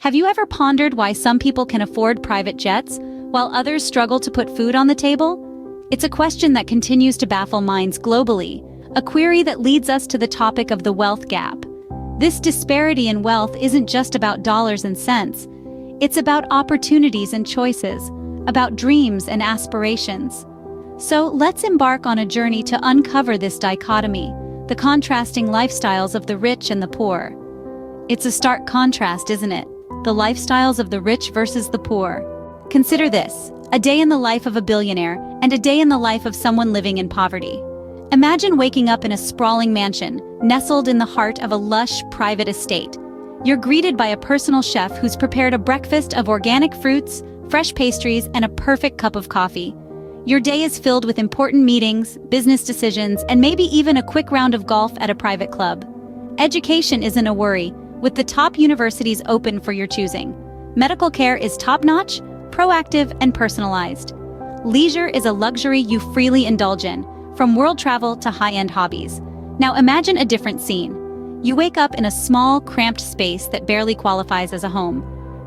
Have you ever pondered why some people can afford private jets, while others struggle to put food on the table? It's a question that continues to baffle minds globally, a query that leads us to the topic of the wealth gap. This disparity in wealth isn't just about dollars and cents. It's about opportunities and choices, about dreams and aspirations. So let's embark on a journey to uncover this dichotomy, the contrasting lifestyles of the rich and the poor. It's a stark contrast, isn't it? The lifestyles of the rich versus the poor. Consider this: a day in the life of a billionaire and a day in the life of someone living in poverty. Imagine waking up in a sprawling mansion, nestled in the heart of a lush, private estate. You're greeted by a personal chef who's prepared a breakfast of organic fruits, fresh pastries, and a perfect cup of coffee. Your day is filled with important meetings, business decisions, and maybe even a quick round of golf at a private club. Education isn't a worry, with the top universities open for your choosing. Medical care is top-notch, proactive, and personalized. Leisure is a luxury you freely indulge in, from world travel to high-end hobbies. Now imagine a different scene. You wake up in a small, cramped space that barely qualifies as a home.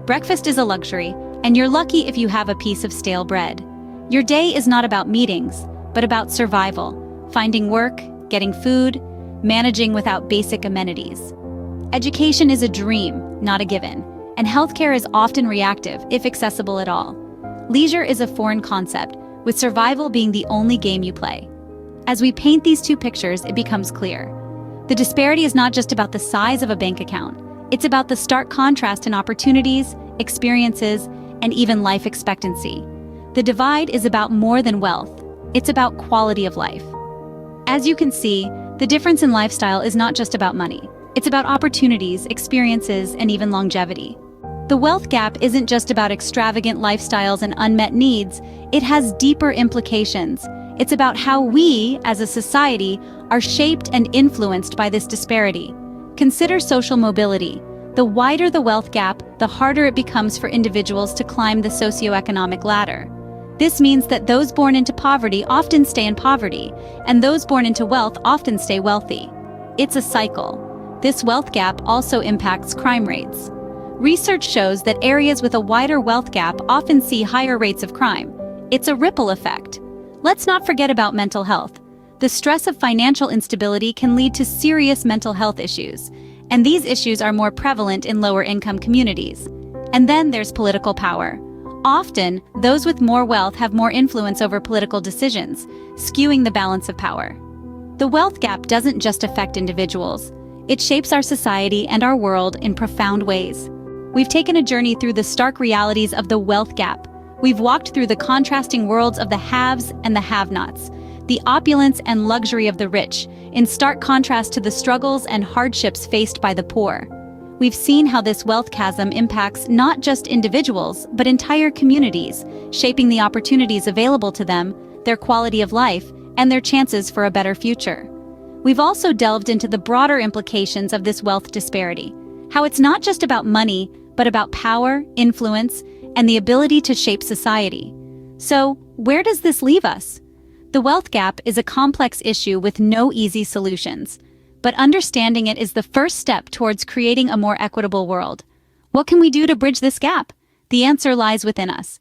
Breakfast is a luxury, and you're lucky if you have a piece of stale bread. Your day is not about meetings, but about survival, finding work, getting food, managing without basic amenities. Education is a dream, not a given, and healthcare is often reactive, if accessible at all. Leisure is a foreign concept, with survival being the only game you play. As we paint these two pictures, it becomes clear. The disparity is not just about the size of a bank account. It's about the stark contrast in opportunities, experiences, and even life expectancy. The divide is about more than wealth. It's about quality of life. As you can see, the difference in lifestyle is not just about money. It's about opportunities, experiences, and even longevity. The wealth gap isn't just about extravagant lifestyles and unmet needs. It has deeper implications. It's about how we, as a society, are shaped and influenced by this disparity. Consider social mobility. The wider the wealth gap, the harder it becomes for individuals to climb the socioeconomic ladder. This means that those born into poverty often stay in poverty, and those born into wealth often stay wealthy. It's a cycle. This wealth gap also impacts crime rates. Research shows that areas with a wider wealth gap often see higher rates of crime. It's a ripple effect. Let's not forget about mental health. The stress of financial instability can lead to serious mental health issues, and these issues are more prevalent in lower-income communities. And then there's political power. Often, those with more wealth have more influence over political decisions, skewing the balance of power. The wealth gap doesn't just affect individuals. It shapes our society and our world in profound ways. We've taken a journey through the stark realities of the wealth gap. We've walked through the contrasting worlds of the haves and the have-nots, the opulence and luxury of the rich, in stark contrast to the struggles and hardships faced by the poor. We've seen how this wealth chasm impacts not just individuals, but entire communities, shaping the opportunities available to them, their quality of life, and their chances for a better future. We've also delved into the broader implications of this wealth disparity, how it's not just about money, but about power, influence, and the ability to shape society. So, where does this leave us? The wealth gap is a complex issue with no easy solutions, but understanding it is the first step towards creating a more equitable world. What can we do to bridge this gap? The answer lies within us.